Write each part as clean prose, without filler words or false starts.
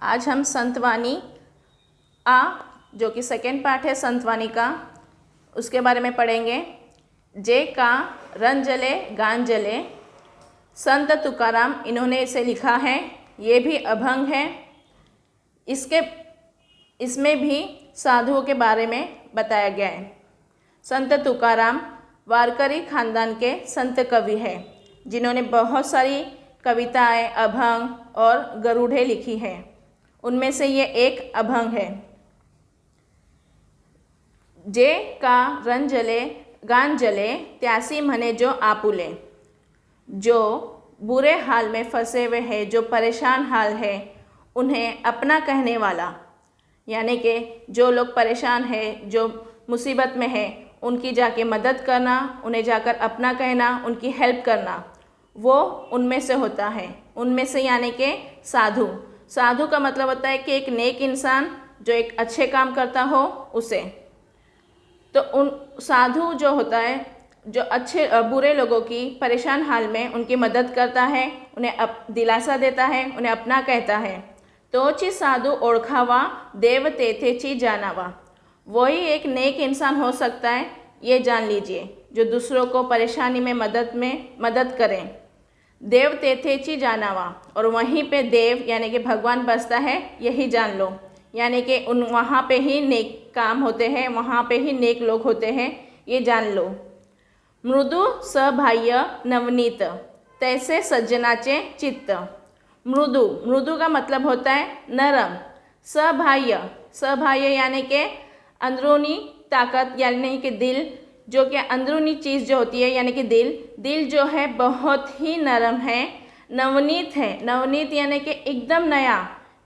आज हम संतवाणी आ जो कि सेकेंड पार्ट है संतवाणी का, उसके बारे में पढ़ेंगे। जे का रन जले गान जले, संत तुकाराम इन्होंने इसे लिखा है। ये भी अभंग है। इसमें भी साधुओं के बारे में बताया गया है। संत तुकाराम वारकरी खानदान के संत कवि हैं, जिन्होंने बहुत सारी कविताएं, अभंग और गरुड़े लिखी हैं। उनमें से ये एक अभंग है। जे का रन जले गान जले, त्यासी मने जो आपुले। जो बुरे हाल में फंसे हुए हैं, जो परेशान हाल है, उन्हें अपना कहने वाला, यानी कि जो लोग परेशान हैं, जो मुसीबत में है, उनकी जाके मदद करना, उन्हें जाकर अपना कहना, उनकी हेल्प करना, वो उनमें से होता है। उनमें से यानी कि साधु। साधु का मतलब होता है कि एक नेक इंसान जो एक अच्छे काम करता हो उसे। तो उन साधु जो होता है, जो अच्छे बुरे लोगों की परेशान हाल में उनकी मदद करता है, उन्हें दिलासा देता है, उन्हें अपना कहता है। तो ची साधु ओळखावा, देव तेथेची जानावा। वही एक नेक इंसान हो सकता है, ये जान लीजिए, जो दूसरों को परेशानी में मदद करें। देव तेथेची जानावा, और वहीं पे देव यानी कि भगवान बसता है, यही जान लो। यानी कि वहाँ पे ही नेक काम होते हैं, वहाँ पे ही नेक लोग होते हैं, ये जान लो। मृदु सबाह्य नवनीत, तैसे सज्जनाचे चित्त। मृदु का मतलब होता है नरम। सबाह्य यानी कि अंदरूनी ताकत, यानी कि दिल, जो कि अंदरूनी चीज़ जो होती है, यानी कि दिल जो है बहुत ही नरम है। नवनीत है। नवनीत यानी कि एकदम नया,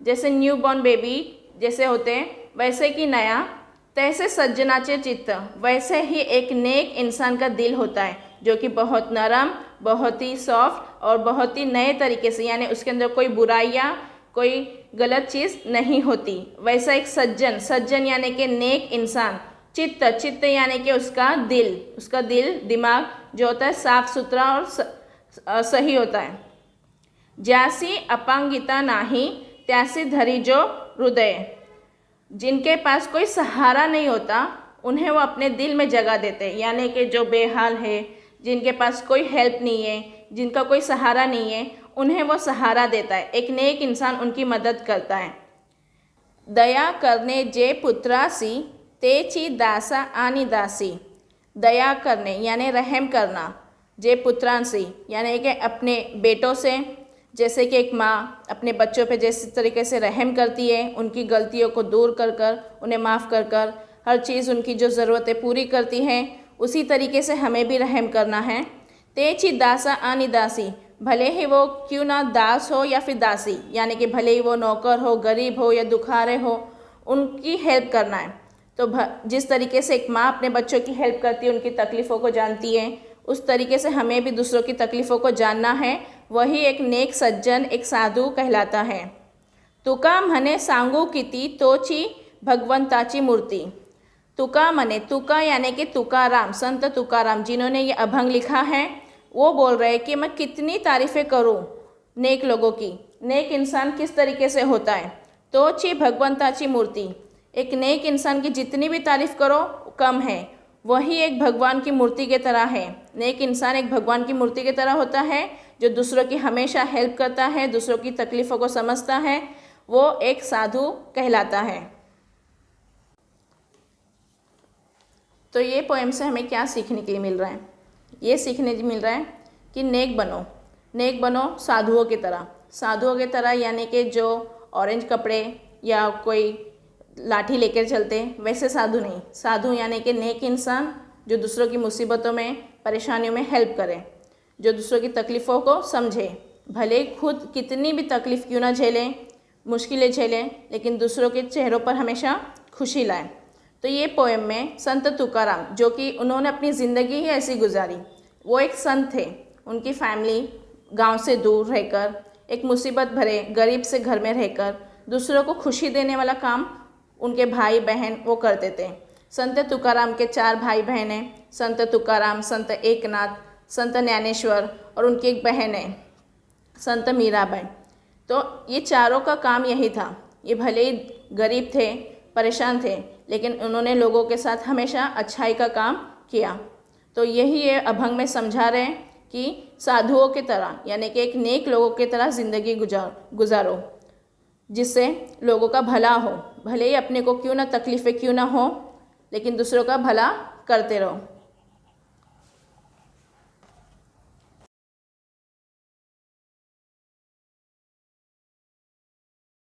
जैसे न्यू बॉर्न बेबी जैसे होते हैं वैसे कि नया। तैसे सज्जनाचे चित्त, वैसे ही एक नेक इंसान का दिल होता है, जो कि बहुत नरम, बहुत ही सॉफ्ट और बहुत ही नए तरीके से, यानी उसके अंदर कोई बुराइयाँ, कोई गलत चीज़ नहीं होती। वैसा एक सज्जन यानी कि नेक इंसान। चित्त यानी कि उसका दिल दिमाग जो होता है साफ सुथरा और सही होता है। ज्यासी अपांगिता नाही, त्यासी धरी जो हृदय। जिनके पास कोई सहारा नहीं होता, उन्हें वो अपने दिल में जगह देते हैं। यानी कि जो बेहाल है, जिनके पास कोई हेल्प नहीं है, जिनका कोई सहारा नहीं है, उन्हें वो सहारा देता है। एक नेक इंसान उनकी मदद करता है। दया करने जे पुत्रासी, तेची दासा आनी दासी। दया करने यानी रहम करना, जे पुत्रांसी यानी कि अपने बेटों से, जैसे कि एक माँ अपने बच्चों पे जिस तरीके से रहम करती है, उनकी गलतियों को दूर कर उन्हें माफ़ कर हर चीज़ उनकी जो ज़रूरतें पूरी करती है, उसी तरीके से हमें भी रहम करना है। तेची दासा आनी दासी, भले ही वो क्यों ना दास हो या फिर दासी, यानी कि भले ही वो नौकर हो, गरीब हो या दुखारे हो, उनकी हेल्प करना है। तो जिस तरीके से एक माँ अपने बच्चों की हेल्प करती है, उनकी तकलीफ़ों को जानती है, उस तरीके से हमें भी दूसरों की तकलीफ़ों को जानना है। वही एक नेक सज्जन, एक साधु कहलाता है। तुका म्हणे सांगू किती, तोची भगवंताची मूर्ति। तुका म्हणे, तुका यानी कि तुकाराम, संत तुकाराम जिन्होंने ये अभंग लिखा है, वो बोल रहे हैं कि मैं कितनी तारीफ़ें करूं नेक लोगों की। नेक इंसान किस तरीके से होता है। तोची भगवंताची मूर्ति, एक नेक इंसान की जितनी भी तारीफ़ करो कम है। वही एक भगवान की मूर्ति की तरह है। नेक इंसान एक भगवान की मूर्ति की तरह होता है, जो दूसरों की हमेशा हेल्प करता है, दूसरों की तकलीफ़ों को समझता है, वो एक साधु कहलाता है। तो ये पोएम से हमें क्या सीखने के लिए मिल रहा है? ये सीखने को मिल रहा है कि नेक बनो साधुओं की तरह। साधुओं की तरह यानी कि जो ऑरेंज कपड़े या कोई लाठी लेकर चलते, वैसे साधु नहीं। साधु यानी कि नेक इंसान, जो दूसरों की मुसीबतों में, परेशानियों में हेल्प करे, जो दूसरों की तकलीफ़ों को समझे। भले खुद कितनी भी तकलीफ़ क्यों ना झेलें, मुश्किलें झेलें, लेकिन दूसरों के चेहरों पर हमेशा खुशी लाएं। तो ये पोएम में संत तुकाराम, जो कि उन्होंने अपनी ज़िंदगी ही ऐसी गुजारी, वो एक संत थे। उनकी फैमिली गांव से दूर रहकर, एक मुसीबत भरे गरीब से घर में रहकर, दूसरों को खुशी देने वाला काम उनके भाई बहन वो करते थे। संत तुकाराम के 4 भाई बहन हैं, संत तुकाराम, संत एकनाथ, संत ज्ञानेश्वर और उनकी एक बहन है संत मीराबाई। तो ये चारों का काम यही था ये भले ही गरीब थे, परेशान थे, लेकिन उन्होंने लोगों के साथ हमेशा अच्छाई का काम किया। तो यही ये अभंग में समझा रहे हैं कि साधुओं की तरह यानी कि एक नेक लोगों की तरह ज़िंदगी गुजारो, जिससे लोगों का भला हो। भले ही अपने को क्यों ना तकलीफ़ें क्यों ना हो, लेकिन दूसरों का भला करते रहो।